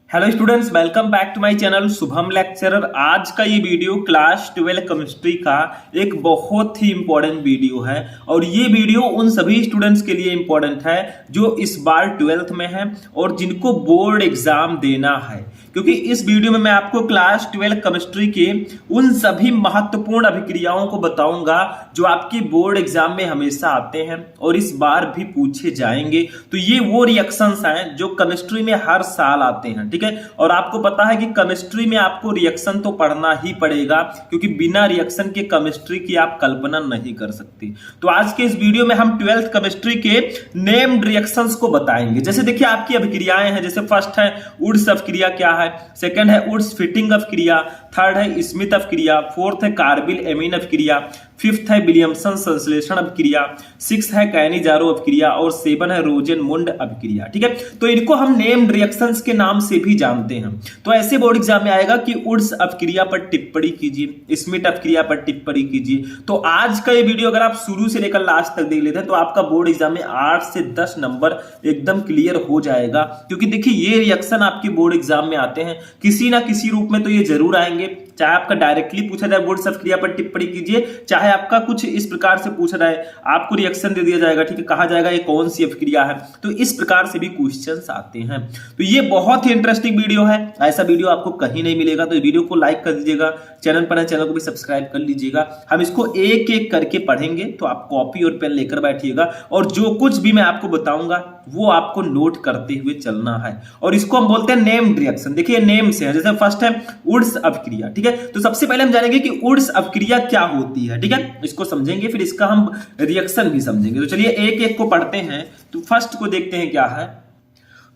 Hello students, welcome back to my channel Shubham lecturer. आज का ये वीडियो क्लास 12 केमिस्ट्री का एक बहुत ही इंपॉर्टेंट वीडियो है और ये वीडियो उन सभी स्टूडेंट्स के लिए इंपॉर्टेंट है जो इस बार 12th में हैं और जिनको बोर्ड एग्जाम देना है, क्योंकि इस वीडियो में मैं आपको क्लास 12 केमिस्ट्री के उन सभी महत्वपूर्ण अभिक्रियाओं को बताऊंगा जो आपकी बोर्ड एग्जाम में हमेशा आते हैं और इस बार भी पूछे जाएंगे। तो ये वो रिएक्शंस हैं जो केमिस्ट्री में हर साल आते हैं, ठीक है। और आपको पता है कि केमिस्ट्री में आपको रिएक्शन तो पढ़ना ही पड़ेगा, क्योंकि बिना रिएक्शन के केमिस्ट्री की आप कल्पना नहीं कर सकते। तो आज के इस वीडियो में हम 12th केमिस्ट्री के नेम्ड रिएक्शंस को बताएंगे। जैसे देखिए आपकी अभिक्रियाएं हैं, जैसे फर्स्ट है वुड्स अभिक्रिया क्या है, सेकंड है वुड्स फिटिंग अभिक्रिया, थर्ड है स्मिथ अभिक्रिया, फोर्थ है कार्बिल एमीन अभिक्रिया, फिफ्थ है विलियमसन संश्लेषण अभिक्रिया, सिक्स है कैनिजारो अभिक्रिया और सेवन है रोजेनमुंड अभिक्रिया, ठीक है। तो इनको हम नेम्ड रिएक्शंस के नाम से भी जानते हैं। तो ऐसे बोर्ड एग्जाम में आएगा कि वुड्स अभिक्रिया पर टिप्पणी कीजिए, स्मिथ अभिक्रिया पर टिप्पणी कीजिए। तो आज का ये वीडियो अगर आप शुरू से लेकर लास्ट तक देख लेते हैं तो आपका बोर्ड एग्जाम में 8 से 10 नंबर एकदम क्लियर हो जाएगा, क्योंकि देखिए ये रिएक्शन आपके बोर्ड एग्जाम में आते हैं किसी ना किसी रूप में, तो ये जरूर आएंगे। चाहे आपका डायरेक्टली पूछा जाए वुड्स अभिक्रिया पर टिप्पणी कीजिए, चाहे आपका कुछ इस प्रकार से पूछा जाए, आपको रिएक्शन दे दिया जाएगा, ठीक है, कहा जाएगा ये कौन सी अभिक्रिया है। तो इस प्रकार से भी क्वेश्चंस आते हैं। तो ये बहुत ही इंटरेस्टिंग वीडियो है, ऐसा वीडियो आपको कहीं नहीं मिलेगा। तो वीडियो को लाइक कर दीजिएगा, चैनल पर है चैनल को भी सब्सक्राइब कर लीजिएगा। हम इसको एक एक करके पढ़ेंगे, तो आप कॉपी और पेन लेकर बैठिएगा और जो कुछ भी मैं आपको बताऊंगा वो आपको नोट करते हुए चलना है। और इसको हम बोलते हैं नेम्ड रिएक्शन। देखिए नेम से है, जैसे फर्स्ट है वुड्स अभिक्रिया, ठीक है। तो सबसे पहले हम जानेंगे कि वुड्स अभिक्रिया क्या होती है, ठीक है, इसको समझेंगे, फिर इसका हम रिएक्शन भी समझेंगे। तो चलिए एक एक को पढ़ते हैं। तो फर्स्ट को देखते हैं क्या है।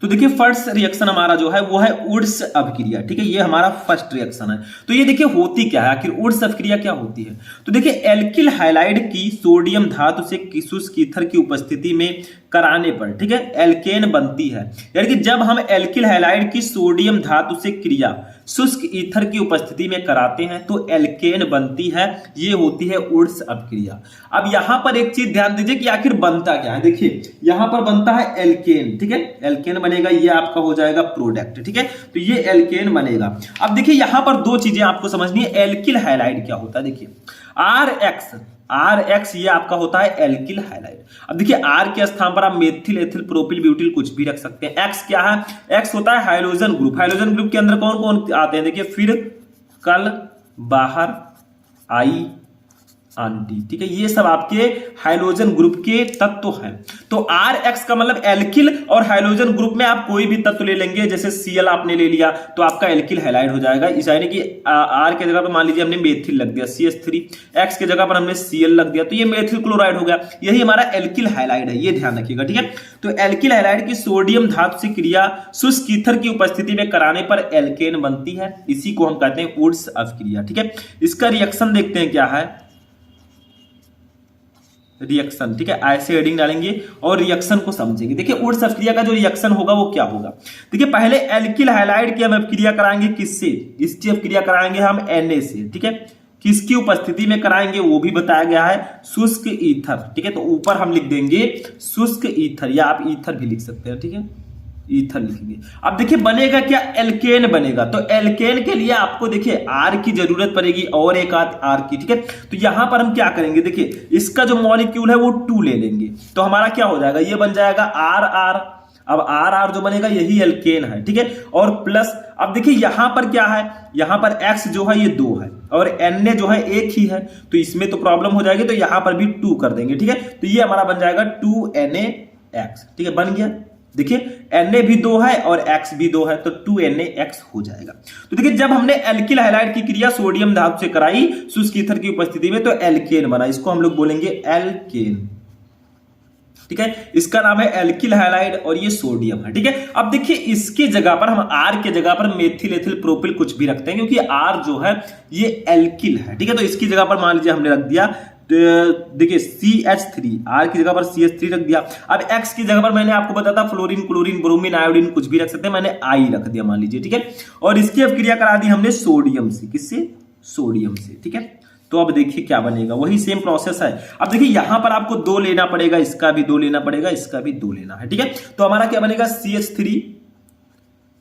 तो देखिए फर्स्ट रिएक्शन हमारा जो है वो है वुड्स अभिक्रिया, ठीक है, ये हमारा फर्स्ट रिएक्शन है। तो ये देखिए होती क्या है, आखिर वुड्स अभिक्रिया क्या होती है। तो देखिए एल्किल हाइलाइड की सोडियम धातु से शुष्क ईथर की उपस्थिति में कराने पर, ठीक है, एल्केन बनती है। यानी कि जब हम एल्किल हाइलाइड की सोडियम धातु से क्रिया शुष्क ईथर की उपस्थिति में कराते हैं तो एल्केन बनती है, ये होती है वुड्स अभिक्रिया। अब यहां पर एक चीज ध्यान दीजिए कि आखिर बनता क्या है। देखिए यहां पर बनता है एल्केन, ठीक है, एल्केन बनेगा, ये आपका हो जाएगा प्रोडक्ट, ठीक है। तो ये एल्केन बनेगा। अब देखिए यहां पर दो चीजें आपको समझनी है। एल्किल हाइलाइड क्या होता है, देखिए आर एक्स ये आपका होता है एल्किल हाइलाइड। अब देखिए आर के स्थान पर आप मेथिल एथिल प्रोपिल ब्यूटिल कुछ भी रख सकते हैं। एक्स क्या है, एक्स होता है हाइड्रोजन ग्रुप। हाइड्रोजन ग्रुप के अंदर कौन कौन आते हैं, देखिए फिर कल बाहर आई आंटी, ठीक है, ये सब आपके हाइड्रोजन ग्रुप के तत्व हैं। तो आर एक्स का मतलब एल्किल और हाइड्रोजन ग्रुप में आप कोई भी तत्व ले लेंगे, जैसे सीएल आपने ले लिया तो आपका एल्किल हाइलाइड हो जाएगा। इस यानी कि आर के जगह पर मान लीजिए हमने मेथिल लग दिया CH3, एक्स के जगह पर हमने सीएल लग दिया तो ये मेथिल क्लोराइड हो गया, यही हमारा एल्किल हाइलाइड है, ये ध्यान रखिएगा, ठीक है। तो एल्किल हाइलाइड की सोडियम धातु से क्रिया शुष्क ईथर की उपस्थिति में कराने पर एल्केन बनती है, इसी को हम कहते हैं वुड्स अभिक्रिया, ठीक है। इसका रिएक्शन देखते हैं क्या है, रिएक्शन, ठीक है, ऐसे हेडिंग डालेंगे और रिएक्शन को समझेंगे। देखिए वुड्स अभिक्रिया का जो रिएक्शन होगा वो क्या होगा। देखिए पहले एल्किल हाइलाइड की हम अभिक्रिया कराएंगे, किससे, इसकी अभिक्रिया कराएंगे हम Na से, ठीक है। किसकी उपस्थिति में कराएंगे वो भी बताया गया है, शुष्क ईथर, ठीक है। तो ऊपर हम लिख देंगे शुष्क ईथर, या आप ईथर भी लिख सकते हैं, ठीक है, ईथर लिखेंगे। अब देखिए बनेगा क्या, एल्केन बनेगा। तो एल्केन के लिए आपको देखिए आर की जरूरत पड़ेगी और एक आध आर की, ठीक है। तो यहां पर हम क्या करेंगे, देखिए इसका जो मॉलिक्यूल है वो 2 ले लेंगे, तो हमारा क्या हो जाएगा, ये बन जाएगा आर आर। अब आर आर जो बनेगा यही एल्केन है, ठीक है, और प्लस अब देखिए यहां पर क्या है, यहां पर एक्स जो है ये 2 है और Na जो है एक ही है, तो इसमें तो प्रॉब्लम हो जाएगी, तो यहां पर भी 2 कर देंगे, ठीक है। तो ये हमारा बन जाएगा 2NaX, ठीक है, बन गया। देखिए Na भी 2 है और X भी 2 है, तो 2NaX हो जाएगा। तो देखिए जब हमने एल्किल हाइलाइड की क्रिया सोडियम धातु से कराई शुष्क ईथर की उपस्थिति में तो एल्केन बना, इसको हम लोग बोलेंगे एल्केन, ठीक है। इसका नाम है एल्किल हाइलाइड और ये सोडियम है, ठीक है। अब देखिए इसके जगह पर हम आर के जगह पर मेथिल एथिल प्रोपिल कुछ भी रखते हैं, क्योंकि आर जो है ये एल्किल है, ठीक है। तो इसकी जगह पर मान लीजिए हमने रख दिया, देखिए CH3, आर की जगह पर CH3 रख दिया। अब X की जगह पर मैंने आपको बताया था फ्लोरीन क्लोरीन ब्रोमीन आयोडीन कुछ भी रख सकते हैं, मैंने I रख दिया मान लीजिए, ठीक है। और इसकी अभिक्रिया करा दी हमने सोडियम से, किससे, सोडियम से, ठीक है। तो अब देखिए क्या बनेगा, वही सेम प्रोसेस है। अब देखिए यहां पर आपको 2 लेना पड़ेगा, इसका भी 2 लेना पड़ेगा, इसका भी 2 लेना है, ठीक है। तो हमारा क्या बनेगा, CH3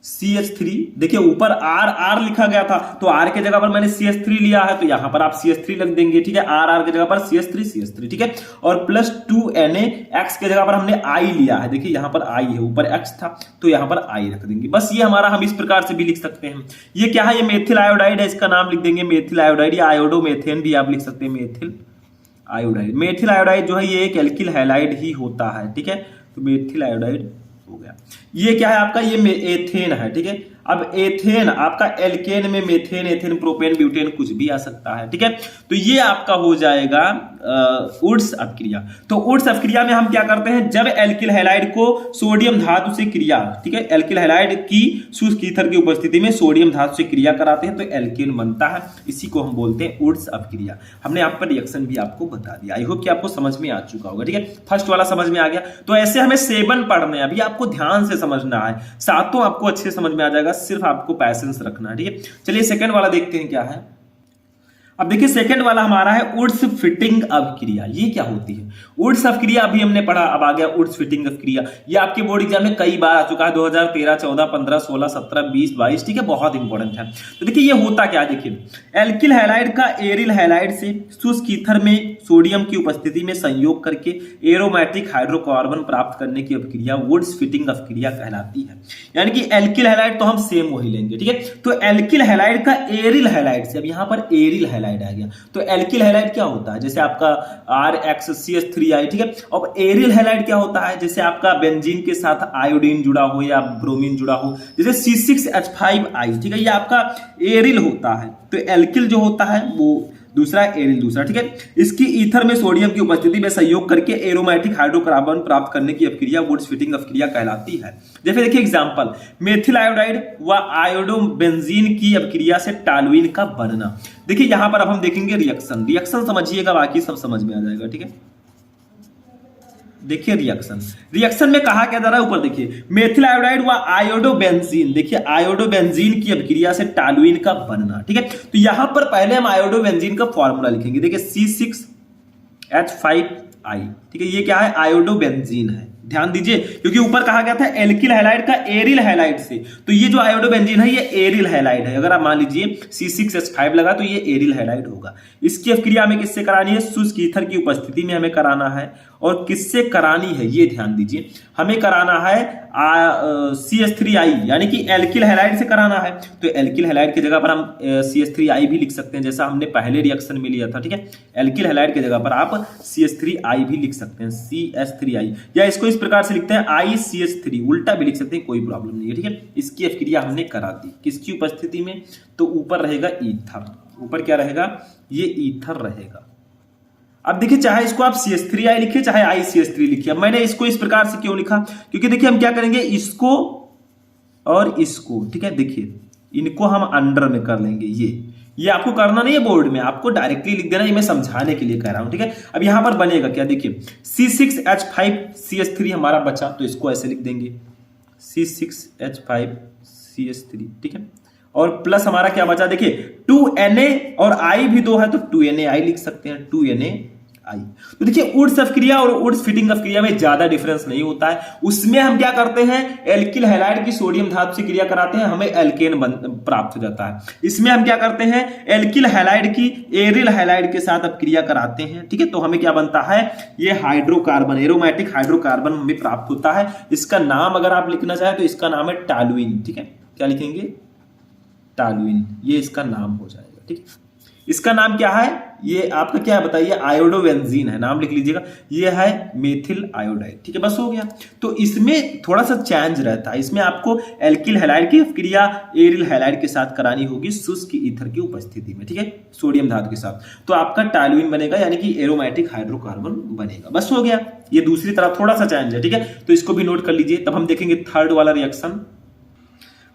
CH3, देखिए ऊपर R लिखा गया था तो R के जगह पर मैंने CH3 लिया है तो यहां पर आप CH3 लिख देंगे, ठीक है। R के जगह पर CH3, ठीक है। और प्लस 2Na, X के जगह पर हमने I लिया है, देखिए यहां पर I है, ऊपर X था तो यहां पर I रख देंगे। बस ये हमारा, हम इस प्रकार से भी लिख सकते हैं। ये क्या है, ये मेथिल आयोडाइड है, इसका नाम लिख देंगे मेथिल आयोडाइड या आयोडोमेथेन भी आप लिख सकते हैं, मेथिल आयोडाइड। मेथिल आयोडाइड जो है ये एक एल्किल हैलाइड ही होता है, ठीक है। तो मेथिल आयोडाइड हो गया। ये क्या है आपका, ये एथेन है, ठीक है। अब एथेन आपका एल्केन में मेथेन, एथेन, प्रोपेन, ब्यूटेन कुछ भी आ सकता है, ठीक है। तो ये आपका हो जाएगा वुड्स अपक्रिया। तो वुड्स अपक्रिया में हम क्या करते हैं, जब एल्किल हैलाइड को सोडियम धातु से क्रिया, ठीक है, एल्किल हैलाइड की शुष्क ईथर की उपस्थिति में सोडियम धातु से क्रिया कराते हैं तो एल्केन बनता है, इसी को हम बोलते हैं वुड्स अपक्रिया। हमने यहाँ पर रिएक्शन भी आपको बता दिया, आई होप कि आपको समझ में आ चुका होगा, ठीक है। फर्स्ट वाला समझ में आ गया। तो ऐसे हमें 7 पढ़ने हैं, अभी आपको ध्यान से समझना है, सातों आपको अच्छे समझ में आ जाएगा, सिर्फ आपको पैसेंस रखना है, ठीक है। चलिए सेकंड वाला देखते हैं क्या है। अब देखिए सेकंड वाला हमारा है वुड्स फिटिंग अपक्रिया। ये क्या होती है वुड्स अपक्रिया, अभी हमने पढ़ा, अब आ गया वुड्स फिटिंग अपक्रिया। ये आपके बोर्ड एग्जाम में कई बार आ चुका है, 2013, 14, 15, 16, 17, 20, 22, ठीक है, बहुत इंपॉर्टेंट है। तो देखिए ये होता क्या है, देखिए एल्किल हैलाइड का एरिल हैलाइड से शुष्क ईथर में सोडियम की उपस्थिति में संयोग करके एरोमेटिक हाइड्रोकार्बन प्राप्त करने की अपक्रिया वुड्स फिटिंग अपक्रिया कहलाती है। यानी कि एल्किल हैलाइड तो हम सेम वही लेंगे, ठीक है। तो एल्किल हैलाइड का एरिल हैलाइड से, अब यहां पर एरिल हैलाइड आ गया, तो एल्किल हैलाइड क्या होता है, जैसे आपका RXCH3I, ठीक है। अब एरिल हैलाइड क्या होता है, जैसे आपका बेंजीन के साथ आयोडीन जुड़ा हो या ब्रोमीन जुड़ा हो, जैसे C6H5I, ठीक है, ये आपका एरिल होता है। तो एल्किल जो होता है वो दूसरा, एरिल दूसरा, ठीक है। इसकी ईथर में सोडियम की उपस्थिति में संयोग करके एरोमेटिक हाइड्रोकार्बन प्राप्त करने की अपक्रिया वुड्स फिटिंग अपक्रिया कहलाती है। जैसे देखिए एग्जांपल, मेथिल आयोडाइड व आयोडोबेंजीन की अपक्रिया से टॉलुइन का बनना। देखिए यहां पर अब हम देखेंगे रिएक्शन, रिएक्शन समझिएगा, बाकी सब समझ में आ जाएगा, ठीक है। देखिए रिएक्शन में कहा क्या जा रहा है, ऊपर देखिए मेथिल आयोडाइड व आयोडोबेंजीन, देखिए आयोडोबेंजीन की अपक्रिया से टॉलुइन का बनना, ठीक है। तो यहां पर पहले हम आयोडोबेंजीन का फॉर्मूला लिखेंगे, देखिए C6H5I, ठीक है। ये क्या है, आयोडोबेंजीन है, ध्यान दीजिए, क्योंकि ऊपर कहा गया था एल्किल हैलाइड का एरिल हैलाइड से, तो ये जो आयोडोबेंजीन है ये एरिल हैलाइड है। अगर आप मान लीजिए C6H5 लगा तो ये एरिल हैलाइड होगा। इसकी अपक्रिया हमें किससे करानी है, शुष्क ईथर की उपस्थिति में हमें कराना है। और किससे करानी है ये ध्यान दीजिए, हमें कराना है CH3I, यानी कि एल्किल हैलाइड से कराना है। तो एल्किल हैलाइड की जगह पर हम CH3I भी लिख सकते हैं, जैसा हमने पहले रिएक्शन में लिया था, ठीक है। एल्किल हैलाइड की जगह पर आप CH3I भी लिख सकते हैं, CH3I, या इसको इस प्रकार से लिखते हैं ICH3, उल्टा भी लिख सकते हैं, कोई प्रॉब्लम नहीं है, ठीक है। इसकी अपक्रिया हमने करा दी, किसकी उपस्थिति में, तो ऊपर रहेगा ईथर, ऊपर क्या रहेगा, ये ईथर रहेगा। अब देखिए चाहे इसको आप CH3I लिखिए चाहे ICH3 लिखिए, मैंने इसको इस प्रकार से क्यों लिखा, क्योंकि देखिए हम क्या करेंगे, इसको और इसको, ठीक है, देखिए इनको हम अंडर में कर लेंगे। ये आपको करना नहीं है बोर्ड में, आपको डायरेक्टली लिख देना, ये मैं समझाने के लिए कह रहा हूं, ठीक है। अब यहां पर बनेगा क्या, देखिए C6H5CH3 हमारा बचा, तो इसको ऐसे लिख देंगे C6H5CH3, ठीक है। और प्लस हमारा क्या बचा, देखिए 2Na और I भी 2 है तो 2NaI लिख सकते हैं, 2NaI। तो देखिए वुड्स अपक्रिया और वुड्स फिटिंग अपक्रिया में ज्यादा डिफरेंस नहीं होता है। उसमें हम क्या करते हैं, एल्किल हैलाइड की सोडियम धातु से क्रिया कराते हैं, हमें एल्केन प्राप्त हो जाता है। इसमें हम क्या करते हैं, एल्किल हैलाइड की एरिल हैलाइड के साथ अपक्रिया कराते हैं, ठीक है। तो हमें क्या बनता है, ये हाइड्रोकार्बन, एरोमेटिक हाइड्रोकार्बन हमें प्राप्त होता है। इसका नाम अगर आप लिखना चाहें तो इसका नाम है टॉलुइन, ठीक है। क्या लिखेंगे, टॉलुइन, ये इसका नाम हो जाएगा, ठीक है। इसका नाम क्या है, ये आपका क्या है बताइए, आयोडोबेंजीन है, नाम लिख लीजिएगा। ये है मेथिल आयोडाइड, ठीक है, बस हो गया। तो इसमें थोड़ा सा चेंज रहता है, इसमें आपको एल्किल हैलाइड की अपक्रिया एरिल हैलाइड के साथ करानी होगी शुष्क ईथर की उपस्थिति में, ठीक है, सोडियम धातु के साथ, तो आपका टॉलुइन बनेगा, यानी कि एरोमेटिक हाइड्रोकार्बन बनेगा, बस हो गया। ये दूसरी तरफ थोड़ा सा चेंज है, ठीक है, तो इसको भी नोट कर लीजिए। तब हम देखेंगे थर्ड वाला रिएक्शन।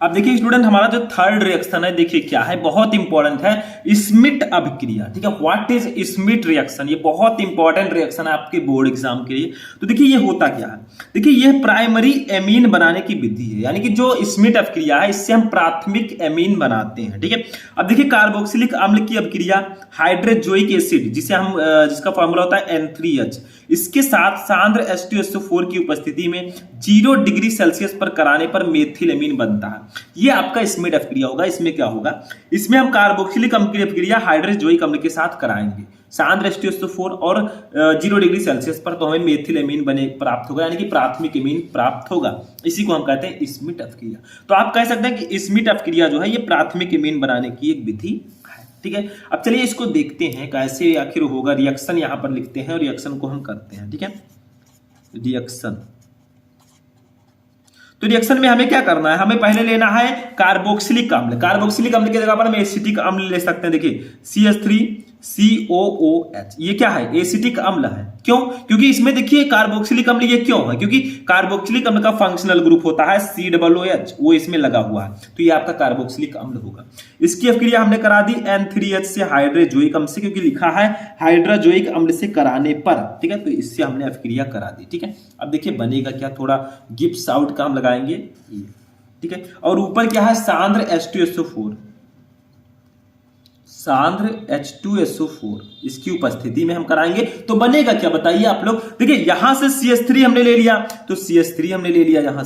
अब देखिए स्टूडेंट, हमारा जो थर्ड रिएक्शन है, देखिए क्या है, बहुत इंपॉर्टेंट है, स्मिट अभिक्रिया, ठीक है। व्हाट इज स्मिट रिएक्शन, ये बहुत इंपॉर्टेंट रिएक्शन है आपके बोर्ड एग्जाम के लिए। तो देखिए ये होता क्या है, देखिए ये प्राइमरी एमीन बनाने की विधि है, यानी कि जो स्मिट अभिक्रिया है इससे हम प्राथमिक एमीन बनाते हैं, ठीक है। अब देखिए कार्बोक्सिलिक अम्ल की अभिक्रिया हाइड्रोजोइक एसिड, जिसे हम जिसका फॉर्मूला होता है N3H, इसके साथ सांद्र H2SO4 की उपस्थिति में 0 डिग्री सेल्सियस पर कराने पर मेथिलेमीन बनता है। ये आपका स्मिट अपक्रिया होगा। इसमें क्या होगा, इसमें हम कार्बोक्सिलिक अम्ल की अपक्रिया हाइड्रोजोइक अम्ल के साथ कराएंगे सांद्र H2SO4 और 0 डिग्री सेल्सियस पर, तो हमें मेथिलेमीन बने प्राप्त होगा, यानी कि प्राथमिक एमीन प्राप्त होगा। इसी को हम कहते हैं स्मिट अपक्रिया। तो आप कह सकते हैं कि स्मिट अपक्रिया जो है ये प्राथमिक एमीन बनाने की एक विधि है। ठीक है, अब चलिए इसको देखते हैं कैसे आखिर होगा। रिएक्शन यहां पर लिखते हैं और रिएक्शन को हम करते हैं। ठीक है, रिएक्शन। तो रिएक्शन में हमें क्या करना है, हमें पहले लेना है कार्बोक्सिलिक अम्ल। कार्बोक्सिलिक अम्ल की जगह पर हम एसिटिक अम्ल ले सकते हैं। देखिए CH3COOH, ये क्या है, एसिटिक अम्ल है। क्यों, क्योंकि इसमें देखिए कार्बोक्सिलिक अम्ल ये क्यों है, क्योंकि कार्बोक्सिलिक अम्ल का फंक्शनल ग्रुप होता है COOH, वो इसमें लगा हुआ है, तो ये आपका कार्बोक्सिलिक अम्ल होगा। इसकी अपक्रिया हमने करा दी N3H से हाइड्रोजोइक अम्ल से, क्योंकि लिखा है हाइड्रोजोइक अम्ल से कराने पर। ठीक है, तो इससे हमने अपक्रिया करा दी। ठीक है, अब देखिए बनेगा क्या, थोड़ा गिब्स आउट का हम लगाएंगे ये। ठीक है, और ऊपर क्या है, सांद्र H2SO4, सांद्र H2SO4 इसकी उपस्थिति में हम कराएंगे। तो बनेगा क्या बताइए आप लोग। देखिए यहां से CH3 हमने ले लिया, तो CH3 हमने ले लिया, यहां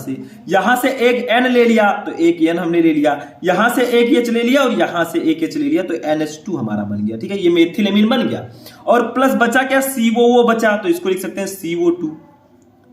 से एक N ले लिया, तो एक N हमने ले लिया, यहां से एक H ले लिया और यहां से एक H ले लिया, तो NH2 हमारा बन गया। ठीक है, ये मेथिलेमीन बन गया। और प्लस बचा क्या, COO बचा, तो इसको लिख सकते हैं CO2।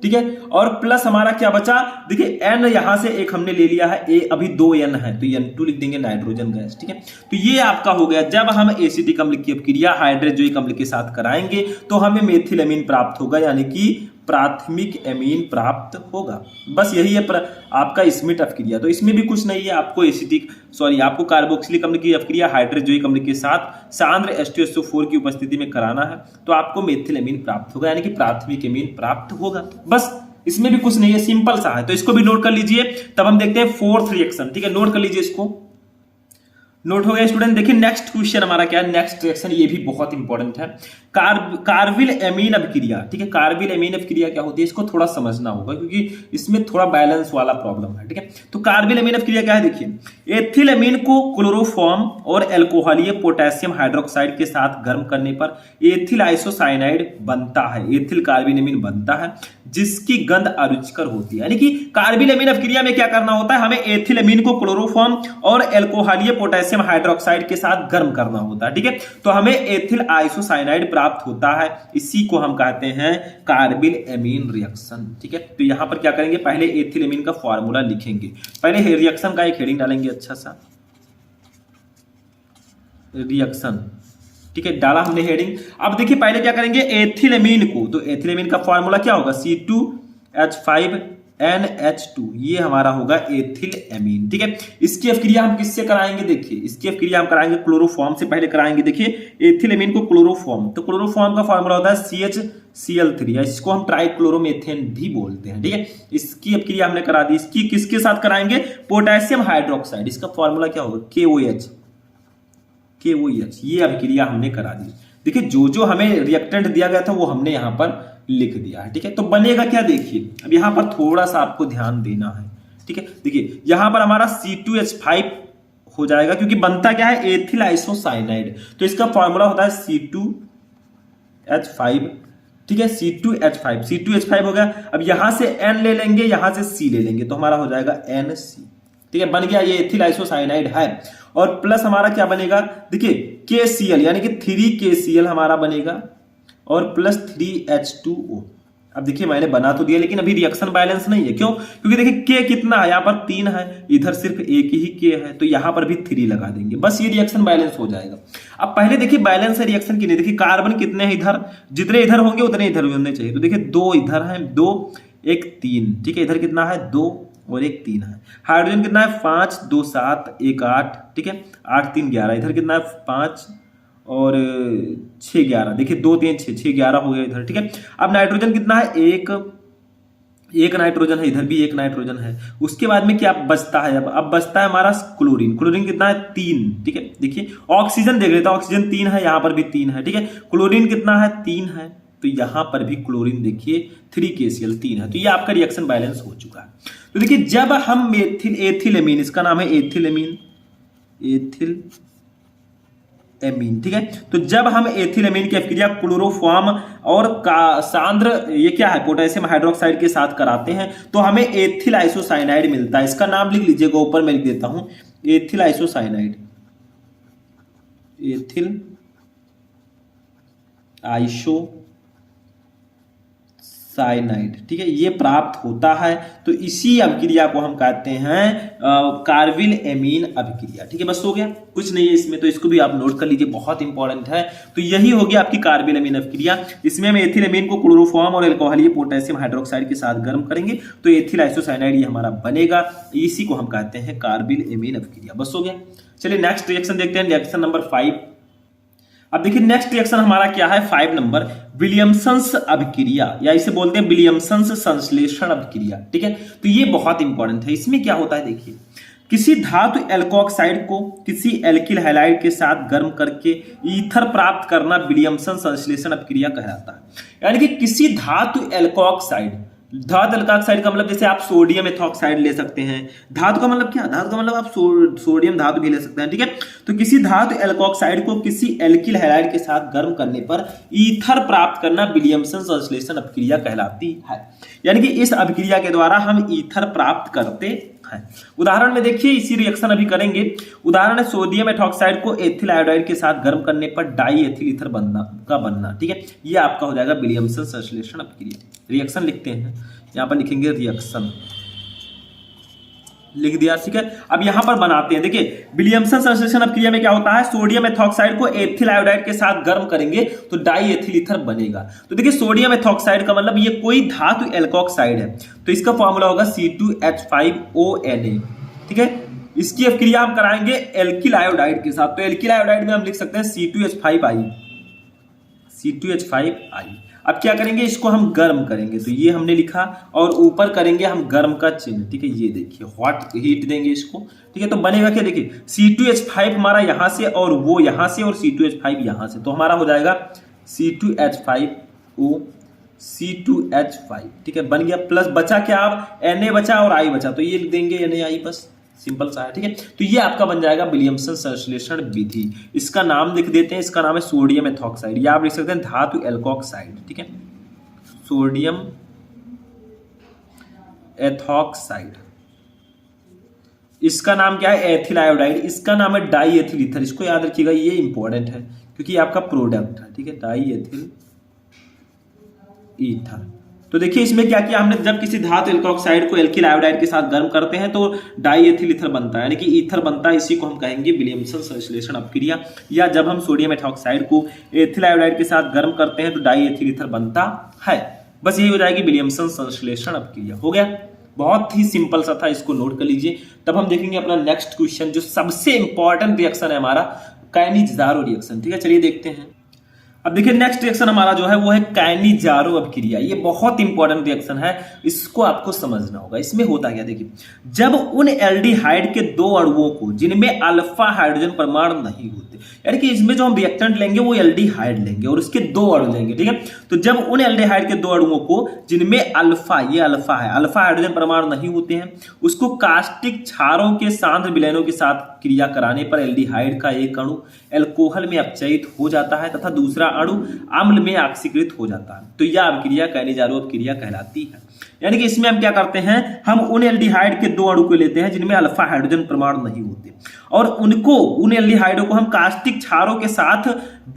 ठीक है, और प्लस हमारा क्या बचा, देखिए N यहां से एक हमने ले लिया है, अभी 2 N है, तो N2 लिख देंगे, नाइट्रोजन गैस। ठीक है, तो ये आपका हो गया। जब हम एसिटिक अम्ल की अपक्रिया हाइड्रोजोइक अम्ल के साथ कराएंगे तो हमें मेथिलेमीन प्राप्त होगा, यानी कि प्राथमिक एमीन प्राप्त होगा। बस यही है आपका स्मिट अपक्रिया। तो इसमें भी कुछ नहीं है, आपको कार्बोक्सिलिक अम्ल की अपक्रिया हाइड्रोजोइक अम्ल के साथ सांद्र H2SO4 की उपस्थिति में कराना है, तो आपको मेथिलेमीन प्राप्त होगा, यानी कि प्राथमिक एमीन प्राप्त होगा। बस इसमें भी कुछ नहीं है, सिंपल सा है। तो इसको भी नोट कर लीजिए, तब हम देखते हैं फोर्थ रिएक्शन। ठीक है, नोट कर लीजिए, इसको नोट हो गया स्टूडेंट। देखिए नेक्स्ट क्वेश्चन हमारा क्या है, नेक्स्ट रिएक्शन, ये भी बहुत इंपॉर्टेंट है, कार्बिल एमीन अपक्रिया। ठीक है, कार्बिल एमीन अपक्रिया क्या होती है, इसको थोड़ा समझना होगा, क्योंकि इसमें थोड़ा बैलेंस वाला प्रॉब्लम है। ठीक है, तो कार्बिल एमीन अपक्रिया क्या है, देखिए एथिल एमीन को क्लोरोफॉर्म और अल्कोहलीय पोटेशियम हाइड्रोक्साइड के साथ गर्म करने पर एथिल आइसोसाइनाइड बनता है, एथिल कार्बिल एमीन बनता है, जिसकी गंध अरुचिकर होती है। यानी कि कार्बिल एमीन अपक्रिया में क्या करना होता है, हमें एथिल एमीन को क्लोरोफॉर्म और अल्कोहलीय पोटेशियम हाइड्रोक्साइड के साथ गर्म करना होता है। ठीक है, तो हमें एथिल आइसोसाइनाइड प्राप्त होता है, इसी को हम कहते हैं कार्बिल एमीन रिएक्शन। ठीक है, तो यहां पर क्या करेंगे, पहले एथिल एमीन का फॉर्मूला लिखेंगे, पहले रिएक्शन का एक हेडिंग डालेंगे, अच्छा सा रिएक्शन। ठीक है, डाला हमने हेडिंग। अब देखिए पहले क्या करेंगे, एथिल एमीन को, तो एथिल एमीन का फॉर्मूला क्या होगा, C2H5NH2, ये हमारा होगा एथिल एमीन। ठीक है, इसकी अपक्रिया हम किससे कराएंगे, देखिए इसकी अपक्रिया हम कराएंगे क्लोरोफॉर्म से पहले कराएंगे। देखिए एथिल एमीन को क्लोरोफॉर्म, तो क्लोरोफॉर्म का फॉर्मूला होता है CHCl3, इसको हम ट्राइक्लोरोमेथेन भी बोलते हैं। ठीक है, इसकी अपक्रिया हमने करा दी। इसकी किसके साथ कराएंगे, पोटेशियम हाइड्रोक्साइड, इसका फॉर्मूला क्या होगा, KOH, ये अपक्रिया हमने करा दी। देखिए जो हमें रिएक्टेंट दिया गया था वो हमने यहां पर लिख दिया है। ठीक है, तो बनेगा क्या, देखिए अब यहां पर थोड़ा सा आपको ध्यान देना है। ठीक है, देखिए यहां पर हमारा C2H5 हो जाएगा, क्योंकि बनता क्या है, एथिल आइसोसाइनाइड, तो इसका फॉर्मूला होता है C2H5। ठीक है, C2H5 हो गया। अब यहां से N ले लेंगे, यहां से C ले लेंगे, तो हमारा हो जाएगा NC। ठीक है, बन गया, ये एथिल आइसोसाइनाइड है। और प्लस हमारा क्या बनेगा, देखिए KCl, यानी कि 3KCl हमारा बनेगा, और प्लस 3H2O। अब देखिए मैंने बना तो दिया, लेकिन अभी रिएक्शन बैलेंस नहीं है। क्यों, क्योंकि देखिए K कितना है, यहाँ पर 3 है, इधर सिर्फ एक ही K है, तो यहाँ पर भी 3 लगा देंगे, बस ये रिएक्शन बैलेंस हो जाएगा। अब पहले देखिए बैलेंस है रिएक्शन की नहीं, देखिए कार्बन कितने हैं इधर, जितने इधर होंगे उतने इधर भी होने चाहिए। तो देखिए 2 इधर है, 2 1 3। ठीक है, इधर कितना है, 2 और 1 3 है। हाइड्रोजन कितना है, 5 2 7 1 8। ठीक है, 8 3 11, इधर कितना है, 5 और 6 11। देखिए 2 3 6 6 11 हो गया इधर। ठीक है, अब नाइट्रोजन कितना है, एक नाइट्रोजन है, इधर भी एक नाइट्रोजन है। उसके बाद में क्या बचता है, अब बचता है हमारा क्लोरीन कितना है, 3। ठीक है, देखिए ऑक्सीजन देख लेते हैं, ऑक्सीजन 3 है, यहाँ पर भी 3 है। ठीक है, क्लोरीन कितना है, 3 है, तो यहां पर भी क्लोरीन देखिए 3KCl 3 है। तो ये आपका रिएक्शन बैलेंस हो चुका है। तो देखिए जब हम एथिल एमीन, इसका नाम है एथिल एमीन, एथिल एमीन। ठीक है, तो जब हम एथिल एमीन की अभिक्रिया क्लोरोफॉर्म और सांद्र ये क्या है पोटेशियम हाइड्रोक्साइड के साथ कराते हैं तो हमें एथिल आइसोसाइनाइड मिलता है। इसका नाम लिख लीजिएगा, ऊपर मैं लिख देता हूं एथिल आइसोसाइनाइड, एथिल आइसोसाइनाइड। ठीक है, ये प्राप्त होता है, तो इसी अभिक्रिया को हम कहते हैं कार्बिल एमीन अभिक्रिया। ठीक है, बस हो गया, कुछ नहीं है इसमें, तो इसको भी आप नोट कर लीजिए, बहुत इंपॉर्टेंट है। तो यही होगी आपकी कार्बिल एमीन अभिक्रिया। इसमें हम एथिल एमीन को क्लोरोफॉर्म और अल्कोहलीय पोटेशियम हाइड्रोक्साइड के साथ गर्म करेंगे तो एथिल आइसोसाइनाइड ये हमारा बनेगा, इसी को हम कहते हैं कार्बिल एमीन अभिक्रिया। बस हो गया। चलिए नेक्स्ट रिएक्शन देखते हैं, रिएक्शन नंबर 5। अब देखिए नेक्स्ट रिएक्शन हमारा क्या है, 5 नंबर, विलियमसन्स अभिक्रिया, या इसे बोलते हैं विलियमसन्स संश्लेषण अभिक्रिया। ठीक है, तो ये बहुत इंपॉर्टेंट है। इसमें क्या होता है, देखिए किसी धातु एल्कोक्साइड को किसी एल्किल हैलाइड के साथ गर्म करके ईथर प्राप्त करना विलियमसन संश्लेषण अभिक्रिया कहलाता है। यानी कि किसी धातु एल्कोक्साइड, धातु एल्कोक्साइड का मतलब जैसे आप सोडियम एथॉक्साइड ले सकते हैं। धातु का मतलब क्या, धातु का मतलब आप सोडियम धातु भी ले सकते हैं। ठीक है, तो किसी धातु एल्कोक्साइड को किसी एल्किल हैलाइड के साथ गर्म करने पर ईथर प्राप्त करना विलियमसन संश्लेषण अभिक्रिया कहलाती है। यानी कि इस अभिक्रिया के द्वारा हम ईथर प्राप्त करते हैं। उदाहरण में देखिए, इसी रिएक्शन अभी करेंगे। उदाहरण है सोडियम एथॉक्साइड को एथिल आयोडाइड के साथ गर्म करने पर डाई एथिल ईथर बनना। ठीक है, ये आपका हो जाएगा विलियमसन संश्लेषण अभिक्रिया। रिएक्शन लिखते हैं, यहां पर लिखेंगे रिएक्शन, लिख दिया। ठीक है, अब यहां पर बनाते हैं। देखिए विलियमसन संश्लेषण अभिक्रिया में क्या होता है, सोडियम एथॉक्साइड को एथिल आयोडाइड के साथ गर्म करेंगे तो डाई एथिल ईथर बनेगा। तो देखिए सोडियम एथॉक्साइड का मतलब ये कोई धातु एल्कोक्साइड है, तो इसका फॉर्मूला होगा C2H5ONa। ठीक है, इसकी अभिक्रिया हम कराएंगे एल्किल आयोडाइड के साथ, तो एल्किल आयोडाइड में हम लिख सकते हैं C2H5I। अब क्या करेंगे, इसको हम गर्म करेंगे, तो ये हमने लिखा, और ऊपर करेंगे हम गर्म का चिन्ह। ठीक है, ये देखिए हॉट हीट देंगे इसको। ठीक है, तो बनेगा क्या, देखिए C2H5 हमारा यहां से और वो यहां से और C2H5 यहां से, तो हमारा हो जाएगा C2H5O C2H5। ठीक है, बन गया। प्लस बचा क्या, अब Na बचा और I बचा, तो ये लिख देंगे NaI, बस सिंपल सा है। ठीक है, तो ये आपका बन जाएगा विलियमसन संश्लेषण विधि। इसका नाम लिख देते हैं, इसका नाम है सोडियम एथॉक्साइड, या आप लिख सकते हैं धातु एल्कोक्साइड। ठीक है, सोडियम एथॉक्साइड, इसका नाम क्या है एथिल आयोडाइड, इसका नाम है डाई एथिल ईथर। इसको याद रखिएगा, ये इंपॉर्टेंट है क्योंकि आपका प्रोडक्ट है। ठीक है, डाई एथिल ईथर। तो देखिए इसमें क्या किया हमने, जब किसी धातु एल्कोक्साइड को एल्किल आयोडाइड के साथ गर्म करते हैं तो डाई एथिल ईथर बनता है, यानी कि ईथर बनता है। इसी को हम कहेंगे विलियमसन संश्लेषण अभिक्रिया। या जब हम सोडियम एथॉक्साइड को एथिल आयोडाइड के साथ गर्म करते हैं तो डाई एथिल ईथर बनता है। बस यही हो जाएगी विलियमसन संश्लेषण अभिक्रिया। हो गया, बहुत ही सिंपल सा था, इसको नोट कर लीजिए। तब हम देखेंगे अपना नेक्स्ट क्वेश्चन, जो सबसे इंपॉर्टेंट रिएक्शन है हमारा, काइनीजारो रिएक्शन। ठीक है, चलिए देखते हैं। अब देखिए नेक्स्ट रिएक्शन हमारा जो है वो है काइनीजारो अभिक्रिया। ये बहुत इंपॉर्टेंट रिएक्शन है, इसको आपको समझना होगा। इसमें होता क्या, देखिए जब उन एल्डिहाइड के दो अणुओं को जिनमें अल्फा हाइड्रोजन परमाणु नहीं होते, यानी कि इसमें जो हम रिएक्टेंट लेंगे वो एल्डिहाइड लेंगे और उसके दो अणु लेंगे। ठीक है, तो जब उन एल्डिहाइड के दो अणुओं को जिनमें अल्फा, ये अल्फा है, अल्फा हाइड्रोजन परमाणु नहीं होते हैं, उसको कास्टिक क्षारों के सांद्र विलयनों के साथ क्रिया कराने पर एल्डिहाइड का एक अणु एल्कोहल में अपचयित हो जाता है तथा दूसरा अणु अम्ल में ऑक्सीकृत हो जाता है, तो यह अभिक्रिया काइनीजारो अभिक्रिया कहलाती है। यानी कि इसमें हम क्या करते हैं, हम उन एल्डिहाइड के दो अणु को लेते हैं जिनमें अल्फा हाइड्रोजन परमाणु नहीं होते, और उन एल्डिहाइडों को हम कास्टिक क्षारों के साथ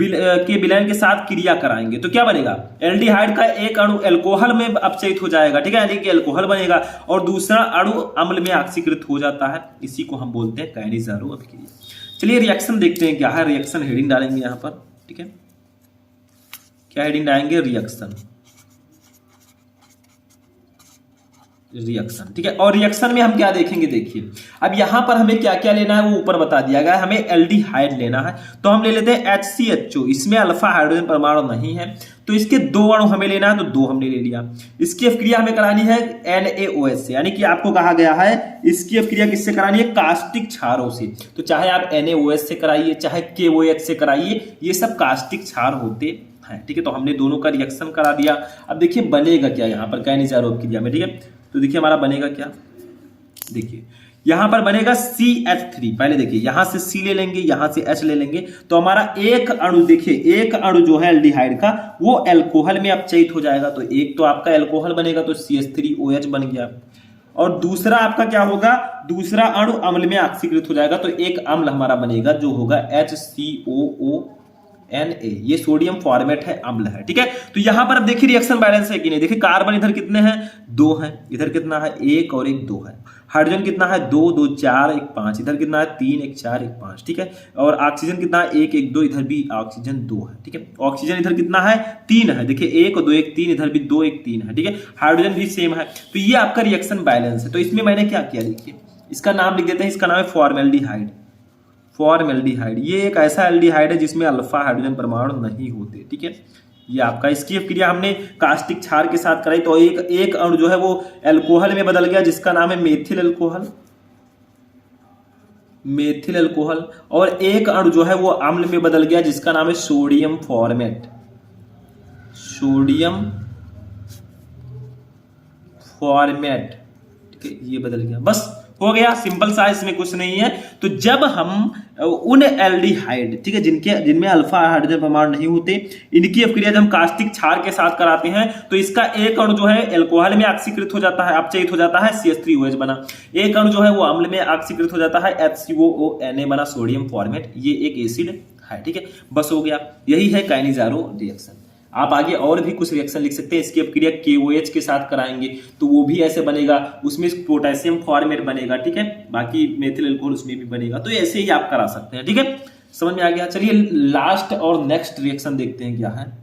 के विलयन के साथ क्रिया कराएंगे, तो क्या बनेगा, एल्डिहाइड का एक अणु एल्कोहल में अपचयित हो जाएगा। ठीक है, यानी कि एल्कोहल बनेगा और दूसरा अणु अम्ल में ऑक्सीकृत हो जाता है। इसी को हम बोलते हैं काइनीजारो अभिक्रिया। चलिए रिएक्शन देखते हैं क्या है। रिएक्शन हेडिंग डालेंगे यहाँ पर। ठीक है, क्या हेडिंग डालेंगे, रिएक्शन। ठीक है, और रिएक्शन में हम क्या देखेंगे, देखिए अब यहां पर हमें क्या क्या लेना है वो ऊपर बता दिया गया है। हमें एल्डिहाइड लेना है, तो हम ले लेते हैं HCHO। इसमें अल्फा हाइड्रोजन परमाणु नहीं है, तो इसके दो अणु हमें लेना है, तो दो हमने ले लिया। इसकी अभिक्रिया हमें करानी है NaOH से, यानी कि आपको कहा गया है इसकी अभिक्रिया किससे करानी है, कास्टिक क्षारों से। तो चाहे आप NaOH से कराइए, चाहे KOH से कराइए, ये सब कास्टिक क्षार होते हैं। ठीक है, तो हमने दोनों का रिएक्शन करा दिया। अब देखिए बनेगा क्या यहाँ पर काइनीजारो अभिक्रिया में। ठीक है, तो देखिए हमारा बनेगा क्या, देखिए यहां पर बनेगा CH3। पहले देखिए यहां से C ले लेंगे, यहां से H ले लेंगे, तो हमारा एक अणु देखिए, एक अणु जो है एल्डिहाइड का वो अल्कोहल में अपचयित हो जाएगा। तो एक तो आपका अल्कोहल बनेगा तो CH3OH बन गया, और दूसरा आपका क्या होगा, दूसरा अणु अम्ल में ऑक्सीकृत हो जाएगा, तो एक अम्ल हमारा बनेगा जो होगा HCOONA। ये सोडियम फॉर्मेट है, अम्ल है, ठीक है। तो यहां पर अब देखिए रिएक्शन बैलेंस है कि नहीं, देखिए कार्बन इधर कितने हैं, 2 हैं, इधर कितना है 1 और 1 2 है। हाइड्रोजन कितना है 2 2 4 1 5, इधर कितना है 3 1 4 1 5, ठीक है। और ऑक्सीजन कितना है 1 1 2, इधर भी ऑक्सीजन 2 है, ठीक है। ऑक्सीजन इधर कितना है 3 है, देखिए 1 2 1 3, इधर भी 2 1 3 है, ठीक है। हाइड्रोजन भी सेम है। तो ये आपका रिएक्शन बैलेंस है। तो इसमें मैंने क्या किया, देखिए इसका नाम लिख देते हैं, इसका नाम है फॉर्मेल्डिहाइड। फॉर्मेल्डिहाइड ये एक ऐसा एल्डिहाइड है जिसमें अल्फा हाइड्रोजन परमाणु नहीं होते, ठीक है। ये आपका, इसकी क्रिया हमने कास्टिक क्षार के साथ कराई, तो एक अणु जो है वो अल्कोहल में बदल गया जिसका नाम है मेथिल अल्कोहल, मेथिल अल्कोहल। और एक अणु जो है वो अम्ल में बदल गया जिसका नाम है सोडियम फॉर्मेट, सोडियम फॉर्मेट, ठीक है। ये बदल गया, बस हो गया, सिंपल सा, इसमें कुछ नहीं है। तो जब हम उन एल्डिहाइड, ठीक है, जिनमें अल्फा हाइड्रोजन परमाणु नहीं होते, इनकी अपक्रिया जब हम कास्टिक क्षार के साथ कराते हैं तो इसका एक अणु जो है अल्कोहल में ऑक्सीकृत हो जाता है, अपचयित हो जाता है, CH3OH बना। एक अणु जो है वो अम्ल में ऑक्सीकृत हो जाता है, HCOONA बना, सोडियम फॉर्मेट। ये एक एसिड है, ठीक है। बस हो गया, यही है काइनेजारो रिएक्शन। आप आगे और भी कुछ रिएक्शन लिख सकते हैं, इसकी अपक्रिया KOH के साथ कराएंगे तो वो भी ऐसे बनेगा, उसमें पोटेशियम फॉर्मेट बनेगा, ठीक है। बाकी मेथिल अल्कोहल उसमें भी बनेगा, तो ऐसे ही आप करा सकते हैं, ठीक है। समझ में आ गया। चलिए लास्ट और नेक्स्ट रिएक्शन देखते हैं क्या है।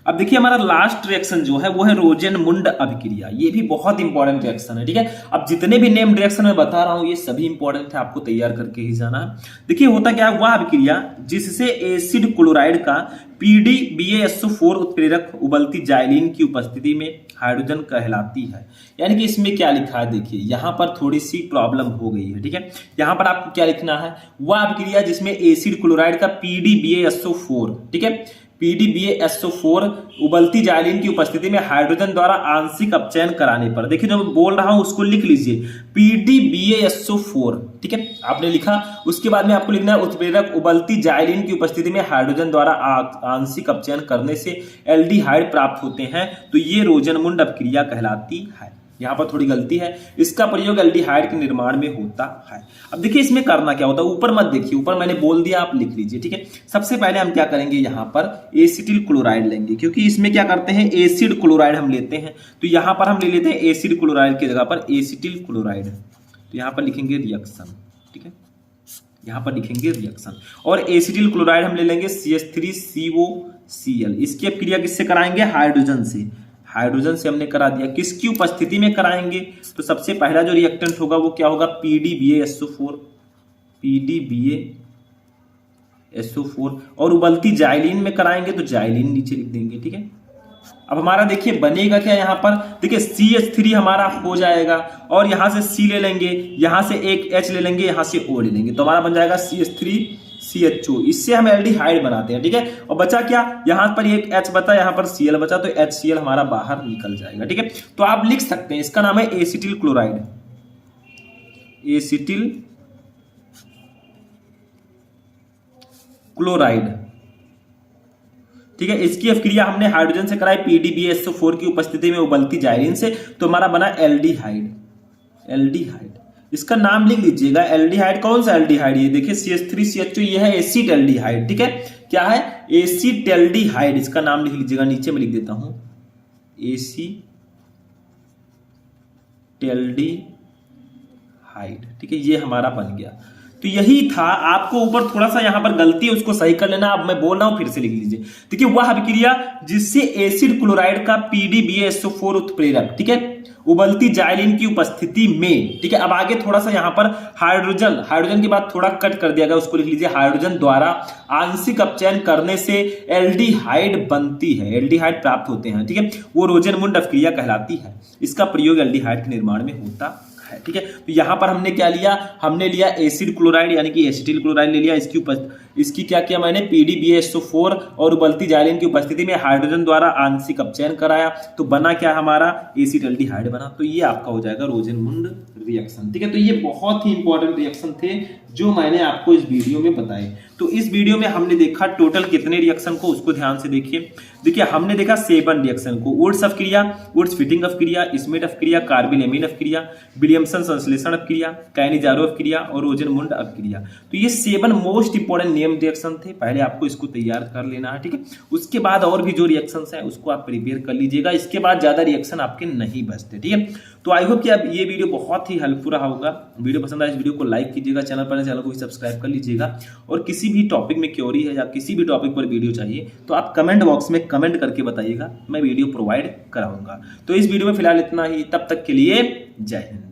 अब देखिए हमारा लास्ट रिएक्शन जो है वो है रोजेनमुंड अभिक्रिया। ये भी बहुत इंपॉर्टेंट रिएक्शन है, ठीक है। अब जितने भी नेम रिएक्शन मैं बता रहा हूं ये सभी इंपॉर्टेंट है, आपको तैयार करके ही जाना है। देखिए होता क्या है, वह अभिक्रिया जिससे एसिड क्लोराइड का PDBaSO4 उत्प्रेरक उबलती जाइलिन की उपस्थिति में हाइड्रोजन कहलाती है। यानी कि इसमें क्या लिखा है, देखिए यहां पर थोड़ी सी प्रॉब्लम हो गई है, ठीक है। यहां पर आपको क्या लिखना है, वह अभिक्रिया जिसमें एसिड क्लोराइड का PDBaSO4, ठीक है, PDBaSO4 उबलती जाइलिन की उपस्थिति में हाइड्रोजन द्वारा आंशिक अपचयन कराने पर, देखिए जो मैं बोल रहा हूं उसको लिख लीजिए, PDBaSO4, ठीक है, आपने लिखा। उसके बाद में आपको लिखना है उत्प्रेरक उबलती जाइलिन की उपस्थिति में हाइड्रोजन द्वारा आंशिक अपचयन करने से एल्डिहाइड प्राप्त होते हैं, तो ये रोजेनमुंड अपक्रिया कहलाती है। यहां पर थोड़ी गलती है, इसका प्रयोग एल्डिहाइड के निर्माण में होता है। अब देखिए इसमें करना क्या होता है, ऊपर मत देखिए, ऊपर मैंने बोल दिया, आप लिख लीजिए, ठीक है। सबसे पहले हम क्या करेंगे, यहां पर एसिटिल क्लोराइड लेंगे, क्योंकि इसमें क्या करते हैं एसिड क्लोराइड हम लेते हैं, तो यहां पर हम ले लेते हैं एसिड क्लोराइड की जगह पर एसिटिल क्लोराइड, तो यहां पर लिखेंगे रिएक्शन, ठीक है, यहां पर लिखेंगे रिएक्शन। और एसिटिल क्लोराइड हम ले लेंगे CH3COCl। इसकी अपक्रिया किससे कराएंगे, हाइड्रोजन से, हाइड्रोजन से हमने करा दिया। किसकी उपस्थिति में कराएंगे, तो सबसे पहला जो रिएक्टेंट होगा वो क्या होगा, PDBaSO4, PDBaSO4। और उबलती जाइलिन में कराएंगे तो जाइलिन नीचे लिख देंगे, ठीक है। अब हमारा देखिए बनेगा क्या, यहां पर देखिए CH3 हमारा हो जाएगा, और यहां से C ले लेंगे, यहां से एक H ले लेंगे, यहां से O ले लेंगे, तो हमारा बन जाएगा CH3CHO। इससे हम एल्डिहाइड बनाते हैं, ठीक है। और बचा क्या, यहां पर एक H बचा, यहां पर Cl बचा, तो HCl हमारा बाहर निकल जाएगा, ठीक है। तो आप लिख सकते हैं इसका नाम है एसिटिल क्लोराइड, एसिटिल क्लोराइड, ठीक है। इसकी अपक्रिया हमने हाइड्रोजन से कराई PDBaSO4 की उपस्थिति में उबलती जाइलिन से, तो हमारा बना एल्डिहाइड, एल्डिहाइड। इसका नाम लिख लीजिएगा, एल्डिहाइड। कौन सा एल्डिहाइड, ये देखिए CH3CHO, ये है एसिड एल्डिहाइड, ठीक है। क्या है, एसिड एल्डिहाइड, इसका नाम लिख लीजिएगा, नीचे में लिख देता हूं एसिड एल्डिहाइड, ठीक है। ये हमारा बन गया। तो यही था, आपको ऊपर थोड़ा सा यहां पर गलती है उसको सही कर लेना। अब मैं बोल रहा हूं फिर से लिख लीजिए, देखिए वह अभिक्रिया जिससे एसिड क्लोराइड का PDBaSO4 उत्प्रेरक, ठीक है, उबलती जाइलिन की उपस्थिति में, ठीक है। अब आगे थोड़ा सा यहां पर हाइड्रोजन, हाइड्रोजन के बाद थोड़ा कट कर दिया गया, उसको लिख लीजिए हाइड्रोजन द्वारा आंशिक अपचयन करने से एल्डिहाइड बनती है, एल्डिहाइड प्राप्त होते हैं, ठीक है। वो रोजेनमुंड अपक्रिया कहलाती है। इसका प्रयोग एल्डिहाइड के निर्माण में होता है, ठीक है। तो यहां पर हमने क्या लिया, हमने लिया एसिड क्लोराइड यानी कि एसिटिल क्लोराइड ले लिया, इसकी क्या किया मैंने, PDBSO4 और उबलती जाइलिन की उपस्थिति में हाइड्रोजन द्वारा आंशिक अपचयन कराया, तो बना क्या हमारा, एसिटाल्डिहाइड बना। तो ये आपका हो जाएगा रोजेनमुंड रिएक्शन। ठीक है, तो ये बहुत ही इंपॉर्टेंट रिएक्शन थे जो मैंने आपको इस वीडियो में बताए। तो इस वीडियो में हमने देखा टोटल कितने रिएक्शन को, उसको ध्यान से देखिए हमने देखा 7 रिएक्शन को, वुड्स अपक्रिया, वुड्स फिटिंग अपक्रिया, स्मिथ अपक्रिया, कार्बिल-एमीन अपक्रिया, विलियमसन संश्लेषण अपक्रिया, कैनिजारो अपक्रिया और रोजेनमुंड अपक्रिया। तो ये 7 मोस्ट इंपोर्टेंट नेम रिएक्शन थे, पहले आपको इसको तैयार कर लेना है। ठीक है, उसके बाद और भी जो रिएक्शंस हैं उसको आप प्रिपेयर कर लीजिएगा, इसके बाद ज्यादा रिएक्शन आपके नहीं बचते। ठीक है, तो आई होप कि अब ये वीडियो बहुत ही हेल्पफुल रहा होगा। वीडियो पसंद आए इस वीडियो को लाइक कीजिएगा, चैनल पर चैनल को भी सब्सक्राइब कर लीजिएगा, और किसी भी टॉपिक में क्वेरी है या किसी भी टॉपिक पर वीडियो चाहिए तो आप कमेंट बॉक्स में कमेंट करके बताइएगा, मैं वीडियो प्रोवाइड कराऊंगा। तो इस वीडियो में फिलहाल इतना ही, तब तक के लिए जय हिंद।